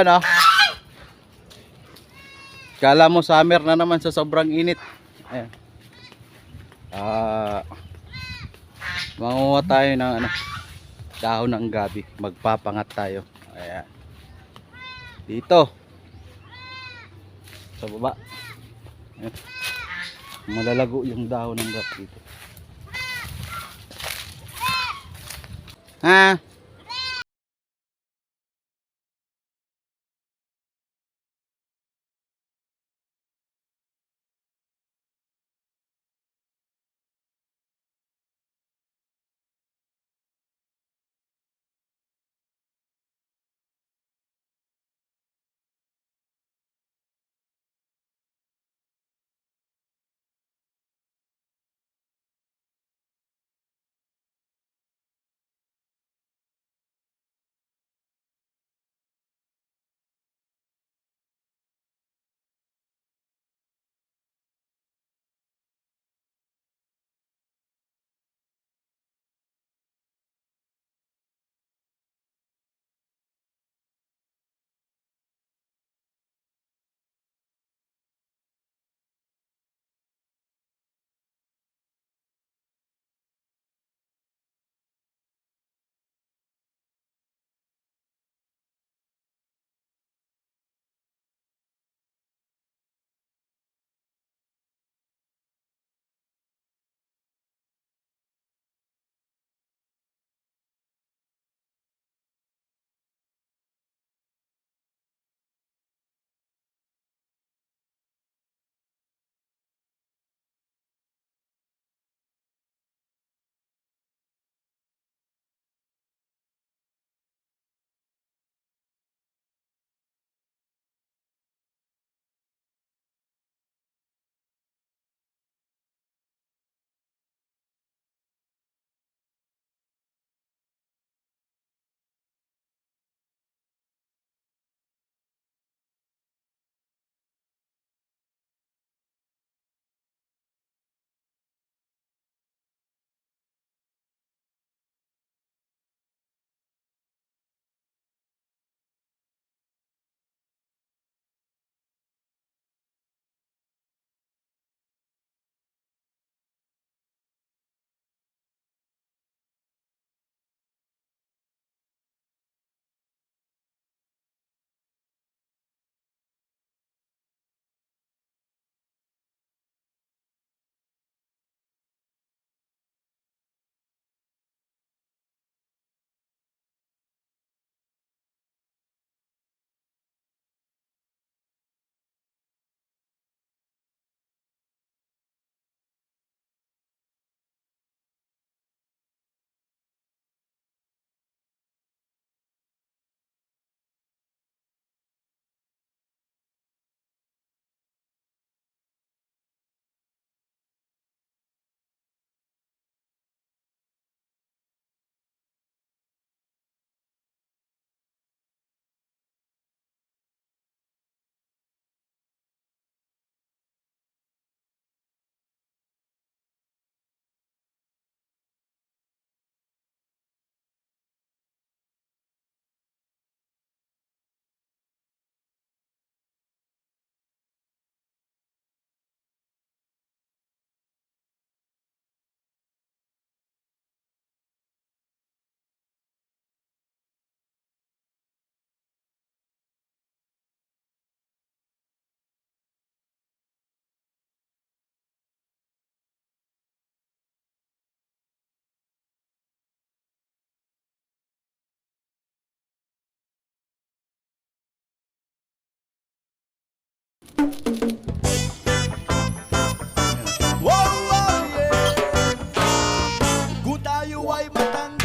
Ayan oh. Kala mo summer na naman sa sobrang init. Ayan. Manguha tayo ng ano, dahon ng gabi. Magpapangat tayo. Ayan. Dito. Sa baba. Ayan. Malalago yung dahon ng gabi dito. Ha?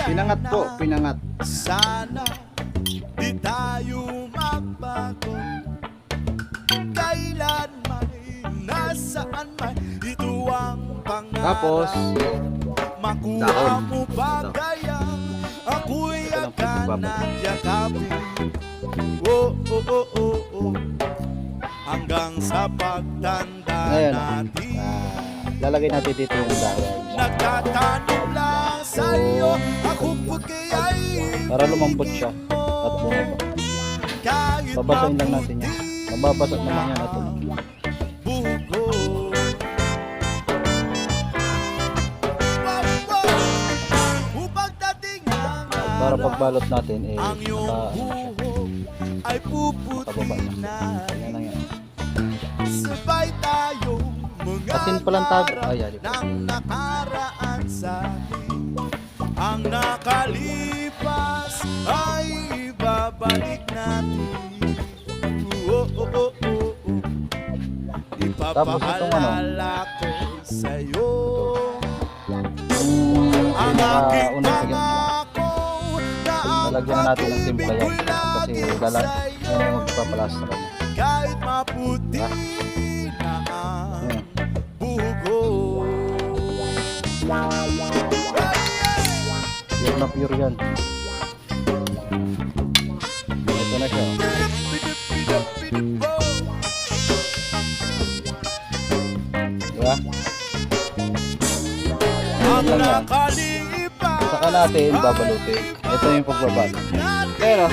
Pinangat po, pinangat. Sana di tayo magbago. Kailanman, nasaan man, ito ang pangarap. Tapos makuha dahon. mo ba Ito. kaya ako'y Ito lang po akan ibabalik. yakapin. Oh, oh, oh, oh, oh. Hanggang sa pagtanda Ngayon, natin. lalagay natin dito yung dahon. Nagtatanong lang sa'yo, ako po kaya'y Para lumambot siya at bumaba. kahit Babasahin lang natin yan. Mababasa naman yan ito. buko. Upang dating ang Para pagbalot natin eh ang iyong buhok ay pababa puputi na. na. Ganyan lang yan. Sabay tayong mga Asin palang tago. Ay, harap ng nakaraan sa atin. Ang nakalipas ay ibabalik natin. Oh, oh, oh, oh, oh. Tapos itong ano? Ipapaalala ko sa'yo Yung ang aking pinaka-unang lagyan. pangako na ang Lalagyan na natin ng timpla yan. pag-ibig ko'y Kasi laging yan sa'yo. yung magpapalas sa kanya. Kahit maputi na ang Ayan. buko. Pure na pure yan. Ito na siya. Diba? Ang Yan lang yan. nakalipas Saka natin babalutin. Ito yung pagbabalot. Pero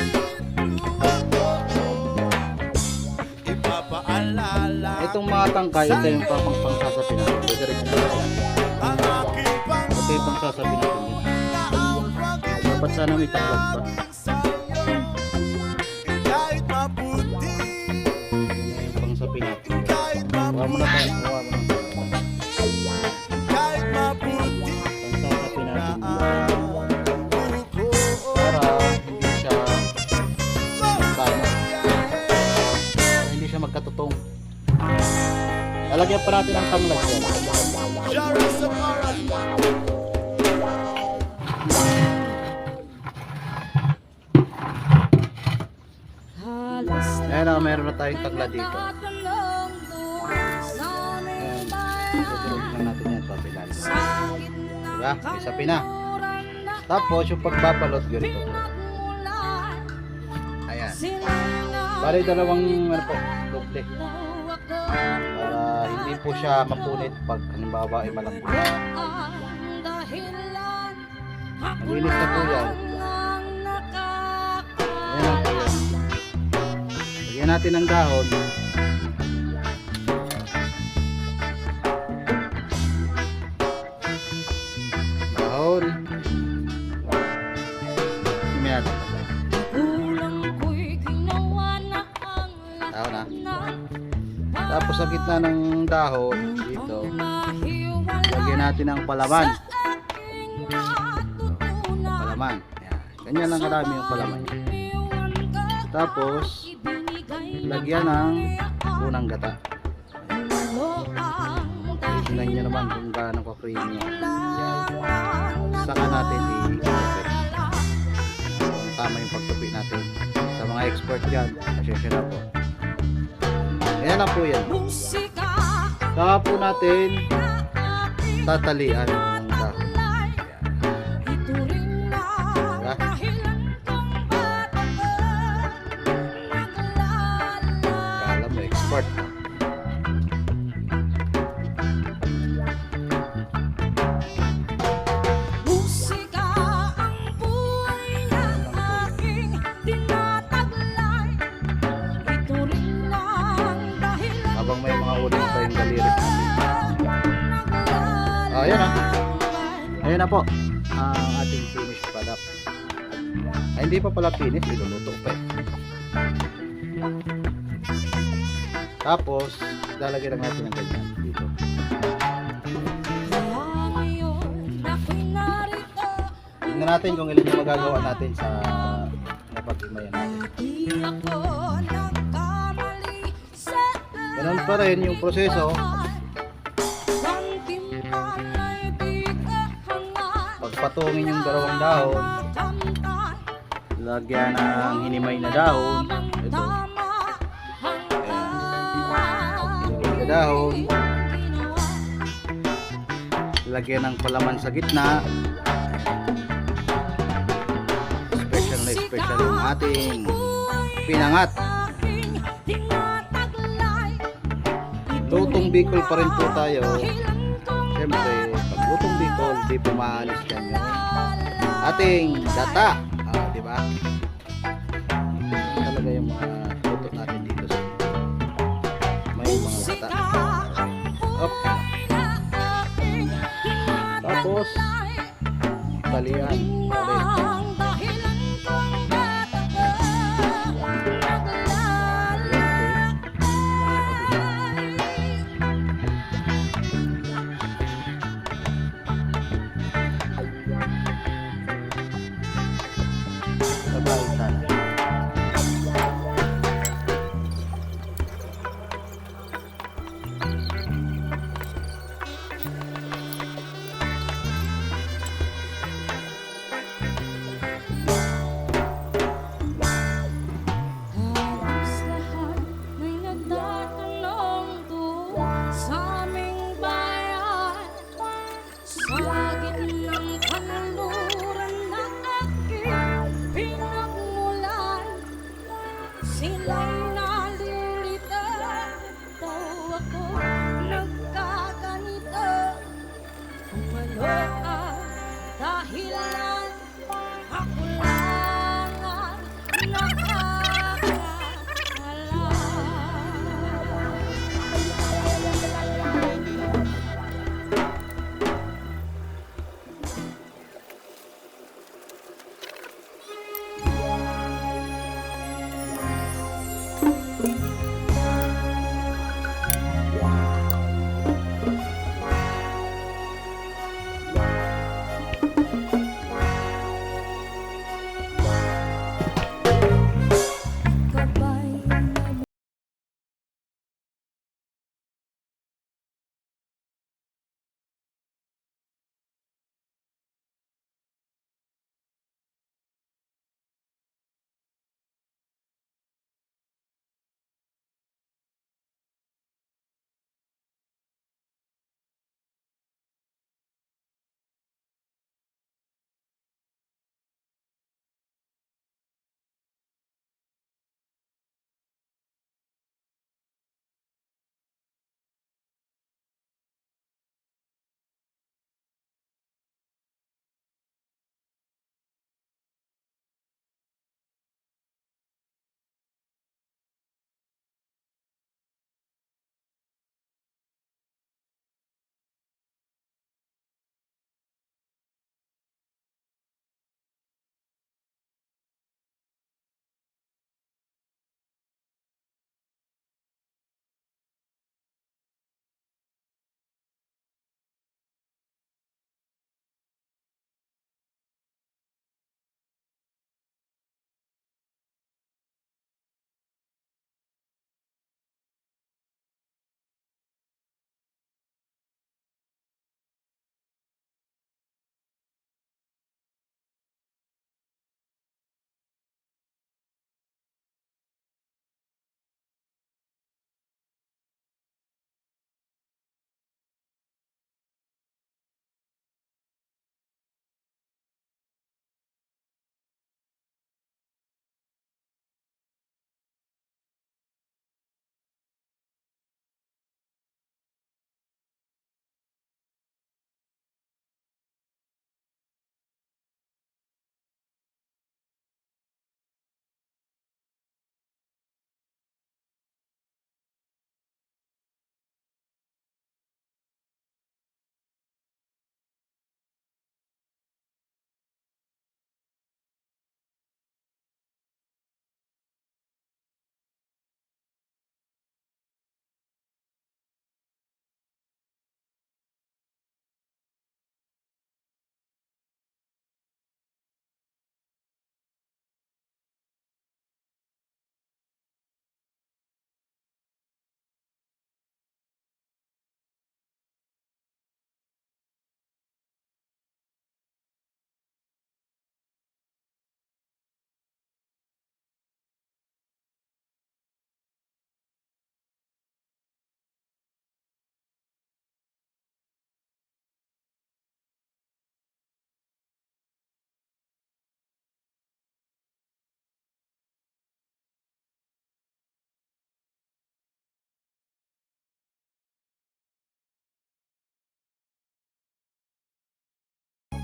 ipapaalala itong mga tangkay, ito yung pangsasapin natin. Pwede rin yan. ang aking Ito yung pangsasapin natin. Dapat sana may tangkad pa. kahit maputi, Pangsapin natin. kahit Kuha mo na tayo. maputi, Kuha mo na. kahit maputi Pangsasapin na natin. ang buko. Para hindi siya tama. Para hindi siya magkatutong. Lalagyan pa natin ang tanglag yan. Shara Samara. Ayan na, meron na tayong tangla dito. Ayan. Tutuloy lang natin yan sa pilalim. Diba? Isa pina. Tapos yung pagbabalot ganito. Ayan. Bali dalawang ano po, doble. Para hindi po siya mapunit pag halimbawa ay malambot. Malinis na po yan. Ayan lang po yan. Lagyan natin ng dahon. Dahon. Simiyat. Dahon na. Tapos sa gitna ng dahon dito, lagyan natin ng palaman. Palaman. Ayan. Ganyan lang karami yung palaman. Tapos lagyan ng unang gata. Tingnan nyo naman kung gaano ka-creamy yan. Saka natin i-press. Kung tama yung pagtupi natin. Sa mga expert dyan, pasensya na po. Ayan na po yan. Saka po natin tatalian ng dahon. Diba? Kala mo expert. Habang may mga uling pa yung daliri natin. Ayan na. Ayan na po ang ating finished product. Ay, hindi pa pala finish, iluluto pa eh. Tapos lalagyan lang natin ng ganyan dito. Tingnan natin kung ilan yung magagawa natin sa napag-imayan natin. Ganun pa rin yung proseso. Pagpatungin yung dalawang dahon, lagyan ng hinimay na dahon. Ito. Ayan. Hinimay na dahon. Lagyan ng palaman sa gitna. Special na special yung ating pinangat. Lutong Bicol pa rin po tayo. Siyempre, pag lutong Bicol, di po maalis yan yung ating data. Diba?